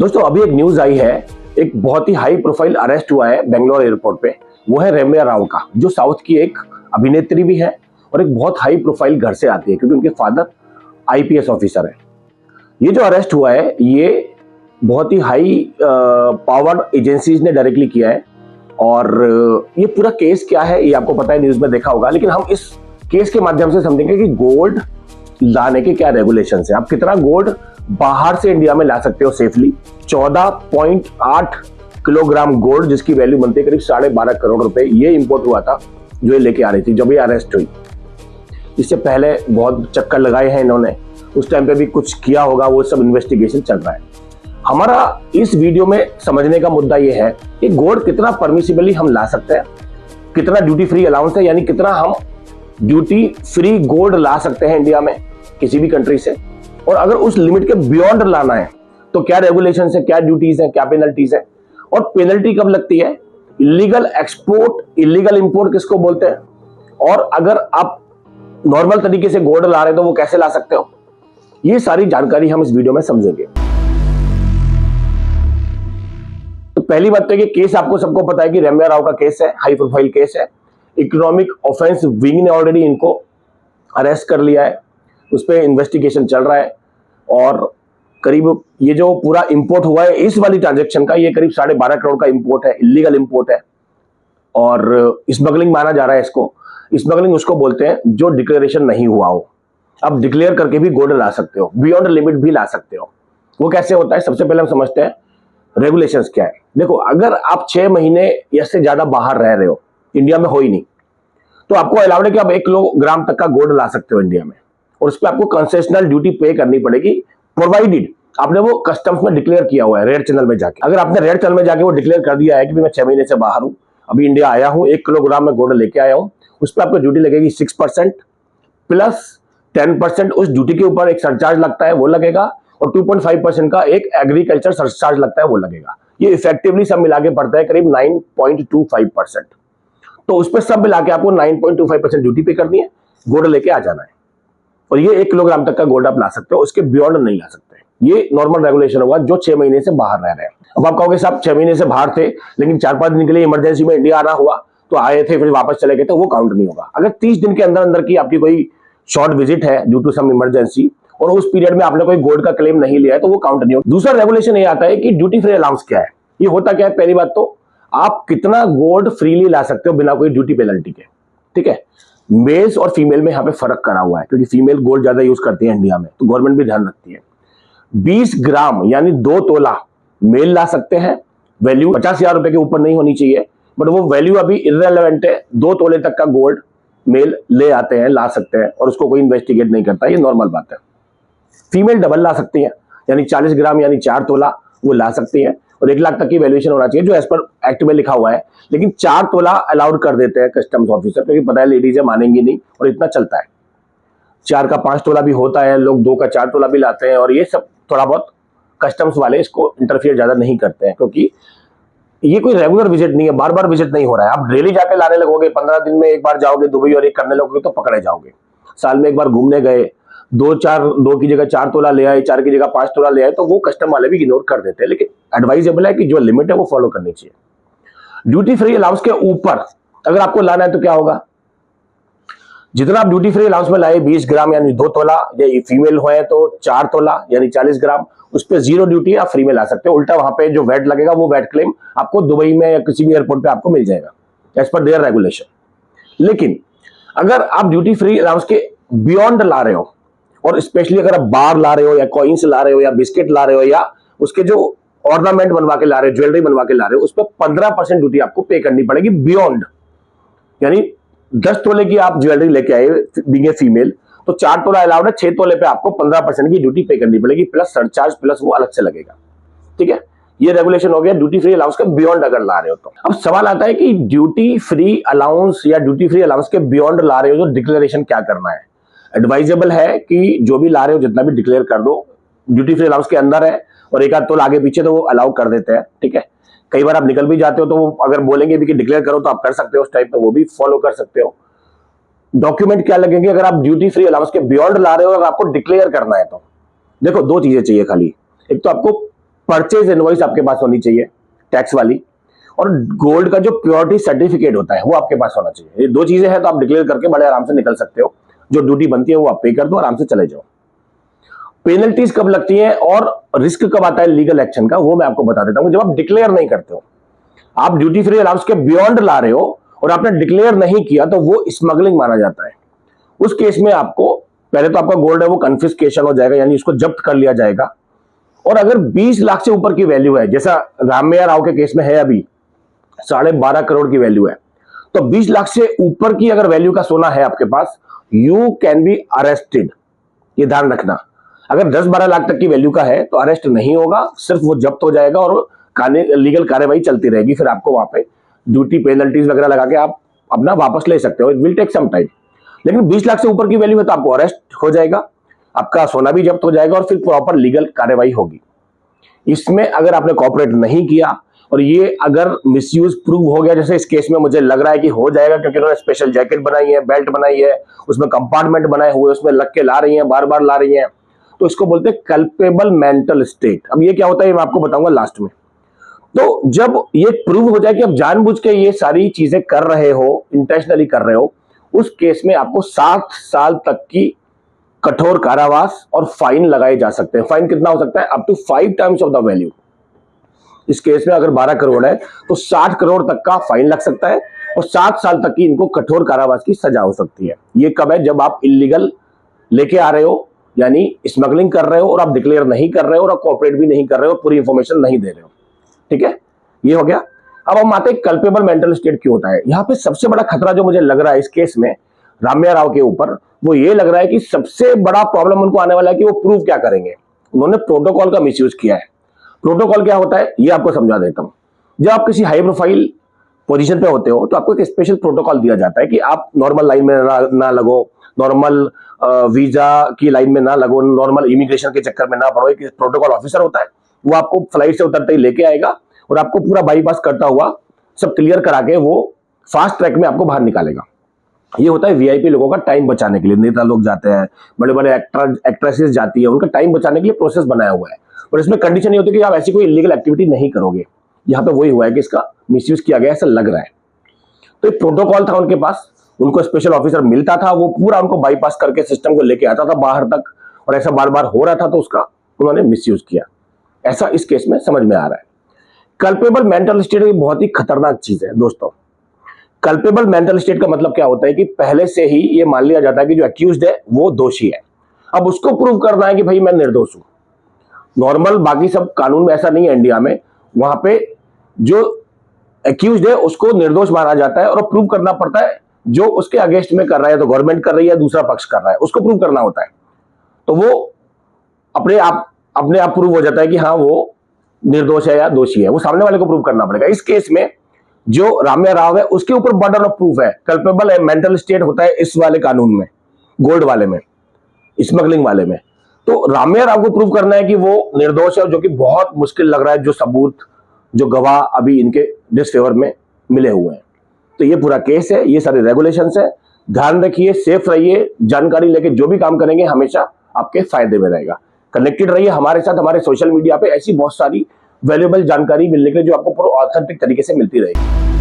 दोस्तों अभी एक न्यूज आई है, एक बहुत ही हाई प्रोफाइल अरेस्ट हुआ है बेंगलोर एयरपोर्ट पे। वो है रम्या राव का, जो साउथ की एक अभिनेत्री भी है और एक बहुत हाई प्रोफाइल घर से आती है क्योंकि उनके फादर आईपीएस ऑफिसर है। ये जो अरेस्ट हुआ है ये बहुत ही हाई पावर एजेंसीज ने डायरेक्टली किया है। और ये पूरा केस क्या है ये आपको पता है, न्यूज में देखा होगा, लेकिन हम इस केस के माध्यम से समझेंगे कि गोल्ड लाने के क्या रेगुलेशन है। आप कितना गोल्ड बाहर से इंडिया में ला सकते हो सेफली। 14.8 किलोग्राम गोल्ड जिसकी वैल्यू बनती है करीब 12.5 करोड़ रुपए, ये इंपोर्ट हुआ था जो ये लेके आ रही थी जब ये अरेस्ट हुई। इससे पहले बहुत चक्कर लगाए हैं इन्होंने, उस टाइम पे भी कुछ किया होगा, वो सब इन्वेस्टिगेशन चल रहा है। हमारा इस वीडियो में समझने का मुद्दा ये है कि गोल्ड कितना परमिसिबली हम ला सकते हैं, कितना ड्यूटी फ्री अलाउंस है, यानी कितना हम ड्यूटी फ्री गोल्ड ला सकते हैं इंडिया में किसी भी कंट्री से, और अगर उस लिमिट के बियॉन्ड लाना है तो क्या रेगुलेशन है, क्या ड्यूटीज है, क्या पेनल्टीज है, और पेनल्टी कब लगती है, इलीगल एक्सपोर्ट, इलीगल इंपोर्ट किसको बोलते हैं, और अगर आप नॉर्मल तरीके से गोल्ड ला रहे हैं तो वो कैसे ला सकते हो। ये सारी जानकारी हम इस वीडियो में समझेंगे। तो पहली बात तो ये केस आपको सबको पता है कि रम्या राव का केस है, हाई प्रोफाइल केस है। इकोनॉमिक ऑफेंस विंग ने ऑलरेडी इनको अरेस्ट कर लिया है, उस पर इन्वेस्टिगेशन चल रहा है। और करीब ये जो पूरा इंपोर्ट हुआ है इस वाली ट्रांजैक्शन का, ये करीब 12.5 करोड़ का इंपोर्ट है, इलीगल इंपोर्ट है और स्मगलिंग माना जा रहा है इसको। स्मगलिंग उसको बोलते हैं जो डिक्लेरेशन नहीं हुआ हो। अब डिक्लेयर करके भी गोल्ड ला सकते हो, बियॉन्ड लिमिट भी ला सकते हो। वो कैसे होता है, सबसे पहले हम समझते हैं रेगुलेशंस क्या है। देखो, अगर आप 6 महीने या से ज्यादा बाहर रह रहे हो, इंडिया में हो ही नहीं, तो आपको अलाउड है कि आप 1 किलोग्राम तक का गोल्ड ला सकते हो इंडिया में, और उस पर आपको कंसेशनल ड्यूटी पे करनी पड़ेगी, प्रोवाइडेड आपने वो कस्टम्स में डिक्लेयर किया हुआ है रेड चैनल में जाके। अगर आपने रेड चैनल में जाके वो डिक्लेयर कर दिया है कि मैं 6 महीने से बाहर हूं, अभी इंडिया आया हूं, 1 किलोग्राम में गोल्ड लेके आया हूं, उस पर आपको ड्यूटी लगेगी 6% प्लस 10% उस ड्यूटी के ऊपर एक सरचार्ज लगता है वो लगेगा, और 2.5% का एक एग्रीकल्चर सरचार्ज लगता है वो लगेगा। ये इफेक्टिवली सब मिला के पड़ता है करीब 9.25%। तो उस पर सब मिला के आपको 9.25% ड्यूटी पे करनी है, गोल्ड लेके आ जाना है, और ये 1 किलोग्राम तक का गोल्ड आप ला सकते हो, उसके बियॉन्ड नहीं ला सकते। ये नॉर्मल रेगुलेशन होगा जो 6 महीने से बाहर रह रहे हैं। अब आप कहोगे साहब 6 महीने से बाहर थे लेकिन 4-5 दिन के लिए इमरजेंसी में इंडिया आना हुआ तो आए थे फिर वापस चले गए, तो वो काउंट नहीं होगा। अगर 30 दिन के अंदर अंदर की आपकी कोई शॉर्ट विजिट है ड्यू टू सम इमरजेंसी और उस पीरियड में आपने कोई गोल्ड का क्लेम नहीं लिया है तो वो काउंट नहीं होगा। दूसरा रेगुलेशन ये आता है कि ड्यूटी फ्री अलाउंस क्या है। ये होता क्या है, पहली बात तो आप कितना गोल्ड फ्रीली ला सकते हो बिना कोई ड्यूटी पेनल्टी के। ठीक है, मेल्स और फीमेल में यहाँ पे फर्क करा हुआ है क्योंकि फीमेल गोल्ड ज्यादा यूज करती है इंडिया में, तो गवर्नमेंट भी ध्यान रखती है। 20 ग्राम यानी 2 तोला मेल ला सकते हैं, वैल्यू 50,000 रुपए के ऊपर नहीं होनी चाहिए, बट वो वैल्यू अभी इररेलेवेंट है। 2 तोले तक का गोल्ड मेल ले आते हैं, ला सकते हैं, और उसको कोई इन्वेस्टिगेट नहीं करता, ये नॉर्मल बात है। फीमेल डबल ला सकती है, यानी 40 ग्राम यानी 4 तोला वो ला सकती है, और 1 लाख तक की वैल्यूएशन होना चाहिए जो एज पर एक्ट में लिखा हुआ है। लेकिन 4 तोला अलाउड कर देते हैं कस्टम्स ऑफिसर, क्योंकि पता है लेडीज मानेंगी नहीं और इतना चलता है। 4 का 5 तोला भी होता है, लोग 2 का 4 तोला भी लाते हैं, और ये सब थोड़ा बहुत कस्टम्स वाले इसको इंटरफियर ज्यादा नहीं करते हैं क्योंकि ये कोई रेगुलर विजिट नहीं है, बार बार विजिट नहीं हो रहा है। आप डेली जाके लाने लगोगे, 15 दिन में एक बार जाओगे दुबई और एक करने लगोगे तो पकड़े जाओगे। साल में एक बार घूमने गए, 2 की जगह 4 तोला ले आए, 4 की जगह 5 तोला ले आए, तो वो कस्टम वाले भी इग्नोर कर देते हैं। लेकिन एडवाइजेबल है कि जो लिमिट है वो फॉलो करनी चाहिए। ड्यूटी फ्री अलाउंस के ऊपर अगर आपको लाना है तो क्या होगा, जितना आप ड्यूटी फ्री अलाउंस में लाए 20 ग्राम यानी 2 तोला, या फीमेल हो तो 4 तोला यानी 40 ग्राम, उस पर 0 ड्यूटी आप फ्री में ला सकते हो। उल्टा वहां पे जो वैट लगेगा वो वैट क्लेम आपको दुबई में या किसी भी एयरपोर्ट पे आपको मिल जाएगा एज पर देयर रेगुलेशन। लेकिन अगर आप ड्यूटी फ्री अलाउंस के बियॉन्ड ला रहे हो, और स्पेशली अगर आप बार ला रहे हो या कॉइन्स ला रहे हो या बिस्किट ला रहे हो या उसके जो ऑर्नामेंट बनवा के ला रहे हो, ज्वेलरी बनवा के ला रहे हो, उस पर 15% ड्यूटी आपको पे करनी पड़ेगी बियॉन्ड। यानी 10 तोले की आप ज्वेलरी लेके आए बीइंग ए फीमेल, तो 4 तोला अलाउड है, 6 तोले पे आपको 15% की ड्यूटी पे करनी पड़ेगी, प्लस सरचार्ज प्लस वो अलग से लगेगा। ठीक है, ये रेगुलेशन हो गया ड्यूटी फ्री अलाउंस के बियॉन्ड अगर ला रहे हो तो। अब सवाल आता है कि ड्यूटी फ्री अलाउंस या ड्यूटी फ्री अलाउंस के बियॉन्ड ला रहे हो तो डिक्लेरेशन क्या करना है। एडवाइजेबल है कि जो भी ला रहे हो जितना भी डिक्लेयर कर दो, ड्यूटी फ्री अलाउंस के अंदर है, और एक आध तोला आगे पीछे तो वो अलाउ कर देते हैं। ठीक है, कई बार आप निकल भी जाते हो तो वो अगर बोलेंगे भी कि डिक्लेयर करो तो आप कर सकते हो, उस टाइप में वो भी फॉलो कर सकते हो। डॉक्यूमेंट क्या लगेंगे अगर आप ड्यूटी फ्री अलाउंस के बियॉन्ड ला रहे हो, अगर आपको डिक्लेयर करना है तो देखो 2 चीजें चाहिए खाली। एक तो आपको परचेज इनवॉइस आपके पास होनी चाहिए टैक्स वाली, और गोल्ड का जो प्योरिटी सर्टिफिकेट होता है वो आपके पास होना चाहिए। ये दो चीजें हैं तो आप डिक्लेयर करके बड़े आराम से निकल सकते हो। जो ड्यूटी बनती है वो आप पे कर दो, आराम से चले जाओ। पेनल्टीज कब लगती है और रिस्क कब आता है लीगल एक्शन का, वो मैं आपको बता देता हूं। जब आप डिक्लेयर नहीं करते हो, आप ड्यूटी फ्री अलाउंस के बियॉन्ड ला रहे हो और आपने डिक्लेयर नहीं किया, तो वो स्मगलिंग माना जाता है। उस केस में आपको पहले तो आपका गोल्ड है वो कन्फिस्केशन हो जाएगा, यानी उसको जब्त कर लिया जाएगा। और अगर 20 लाख से ऊपर की वैल्यू है, जैसा रामैया राव के केस में है, अभी 12.5 करोड़ की वैल्यू है, तो 20 लाख से ऊपर की अगर वैल्यू का सोना है आपके पास, यू कैन बी अरेस्टेड। ये ध्यान रखना। अगर 10-12 लाख तक की वैल्यू का है तो अरेस्ट नहीं होगा, सिर्फ वो जब्त हो जाएगा और लीगल कार्यवाही चलती रहेगी। फिर आपको वहां पे ड्यूटी पेनल्टीज वगैरह लगा के आप अपना वापस ले सकते हो। It will take some time. लेकिन 20 लाख से ऊपर की वैल्यू है तो आपको अरेस्ट हो जाएगा, आपका सोना भी जब्त हो जाएगा और फिर प्रॉपर लीगल कार्यवाही होगी। इसमें अगर आपने कॉपरेट नहीं किया और ये अगर मिसयूज प्रूव हो गया, जैसे इस केस में मुझे लग रहा है कि हो जाएगा, क्योंकि उन्होंने स्पेशल जैकेट बनाई है, बेल्ट बनाई है, उसमें कंपार्टमेंट बनाए हुए, उसमें लग के ला रही हैं, बार बार ला रही हैं, तो इसको बोलते हैं कल्पेबल मेंटल स्टेट। अब ये क्या होता है मैं आपको बताऊंगा लास्ट में। तो जब ये प्रूव हो जाए कि आप जानबूझ के ये सारी चीजें कर रहे हो, इंटेंशनली कर रहे हो, उस केस में आपको 7 साल तक की कठोर कारावास और फाइन लगाए जा सकते हैं। फाइन कितना हो सकता है? Up to 5 times of the value. इस केस में अगर 12 करोड़ है तो 60 करोड़ तक का फाइन लग सकता है और 7 साल तक की इनको कठोर कारावास की सजा हो सकती है। ये कब है? जब आप इलीगल लेके आ रहे हो, यानी स्मगलिंग कर रहे हो और आप डिक्लेयर नहीं कर रहे हो और आप कोऑपरेट भी नहीं कर रहे हो, पूरी इंफॉर्मेशन नहीं दे रहे हो। ठीक है, ये हो गया। अब हम आते हैं कल्पेबल मेंटल स्टेट क्यों होता है। यहाँ पे सबसे बड़ा खतरा जो मुझे लग रहा है इस केस में रामैया राव के ऊपर, वो ये लग रहा है कि सबसे बड़ा प्रॉब्लम उनको आने वाला है कि वो प्रूव क्या करेंगे। उन्होंने प्रोटोकॉल का मिसयूज किया है। प्रोटोकॉल क्या होता है ये आपको समझा देता हूं। जब आप किसी हाई प्रोफाइल पोजीशन पे होते हो तो आपको एक स्पेशल प्रोटोकॉल दिया जाता है कि आप नॉर्मल लाइन में ना लगो, नॉर्मल वीजा की लाइन में ना लगो, नॉर्मल इमिग्रेशन के चक्कर में ना पड़ो। एक प्रोटोकॉल ऑफिसर होता है, वो आपको फ्लाइट से उतरते ही लेके आएगा और आपको पूरा बाईपास करता हुआ सब क्लियर करा के वो फास्ट ट्रैक में आपको बाहर निकालेगा। ये होता है वीआईपी लोगों का टाइम बचाने के लिए। नेता लोग जाते हैं, बड़े बड़े एक्ट्रेसेस जाती है, उनका टाइम बचाने के लिए प्रोसेस बनाया हुआ है। और इसमें कंडीशन ये होती है कि आप ऐसी कोई इलीगल एक्टिविटी नहीं करोगे। यहाँ पे वही हुआ है कि इसका मिसयूज किया गया, ऐसा लग रहा है। तो एक प्रोटोकॉल था उनके पास, उनको स्पेशल ऑफिसर मिलता था, वो पूरा उनको बाईपास करके सिस्टम को लेके आता था बाहर तक, और ऐसा बार बार हो रहा था तो उसका उन्होंने मिसयूज किया। ऐसा इस केस में समझ में आ रहा है। कल्पेबल मेंटल स्टेट एक बहुत ही खतरनाक चीज है दोस्तों। कल्पेबल मेंटल स्टेट का मतलब क्या होता है कि पहले से ही ये मान लिया जाता है कि जो एक्यूज्ड है वो दोषी है। अब उसको प्रूव करना है कि भाई मैं निर्दोष हूं। नॉर्मल बाकी सब कानून में ऐसा नहीं है इंडिया में, वहां पे जो एक्यूज्ड है उसको निर्दोष माना जाता है और प्रूव करना पड़ता है जो उसके अगेंस्ट में कर रहा है, तो गवर्नमेंट कर रही है, दूसरा पक्ष कर रहा है, उसको प्रूव करना होता है। तो वो अपने आप प्रूव हो जाता है कि हाँ वो निर्दोष है या दोषी है, वो सामने वाले को प्रूव करना पड़ेगा। इस केस में जो रामैया राव है उसके ऊपर बर्डन ऑफ प्रूफ है। कल्पेबल मेंटल स्टेट होता है इस वाले कानून में, गोल्ड वाले में, स्मगलिंग वाले में। तो रामैया राव को प्रूव करना है कि वो निर्दोष है, जो कि बहुत मुश्किल लग रहा है, जो सबूत, जो गवाह अभी इनके डिसफेवर में मिले हुए हैं। तो ये पूरा केस है, ये सारे रेगुलेशंस है। ध्यान रखिए, सेफ रहिए, जानकारी लेके जो भी काम करेंगे हमेशा आपके फायदे में रहेगा। कनेक्टेड रहिए हमारे साथ, हमारे सोशल मीडिया पे ऐसी बहुत सारी वैल्यूएबल जानकारी मिलने के लिए जो आपको पूरा ऑथेंटिक तरीके से मिलती रहेगी।